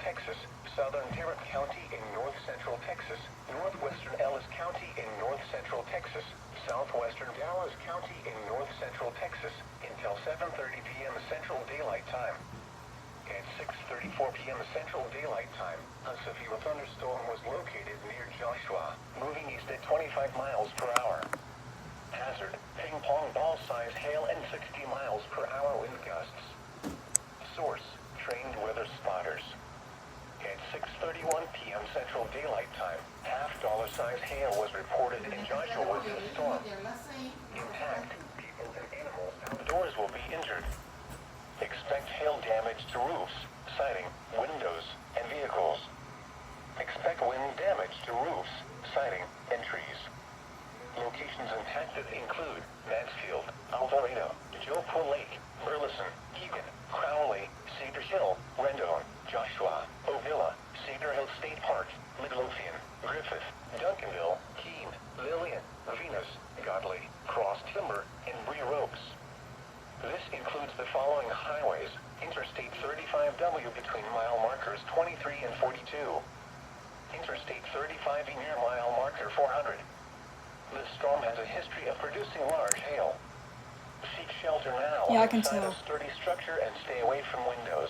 Texas, southern Tarrant County in north central Texas, northwestern Ellis County in north central Texas, southwestern Dallas County in north central Texas until 7:30 p.m. Central Daylight Time. At 6:34 p.m. Central Daylight Time, a severe thunderstorm was located near Joshua, moving east at 25 miles per hour. Hazard, ping pong ball size hail and 60 miles per hour wind gusts. Source, trained weather spotters. At 6:31 p.m. Central Daylight Time, half-dollar size hail was reported in Joshua with the storm. Intact, people and animals outdoors will be injured. Expect hail damage to roofs, siding, windows, and vehicles. Expect wind damage to roofs, siding, and trees. Locations impacted include Mansfield, Alvarado, Joe Lake, Burleson, Egan, Crowley, Cedar Hill, Rendon, Joshua, Ovilla, Cedar Hill State Park, Midlothian, Griffith, Duncanville, Keene, Lillian, Venus, Godley, Cross Timber, and Breer Oaks. This includes the following highways: Interstate 35W between mile markers 23 and 42. Interstate 35 near mile marker 400. This storm has a history of producing large hail. Seek shelter now Yeah, I can inside tell. a sturdy structure and stay away from windows.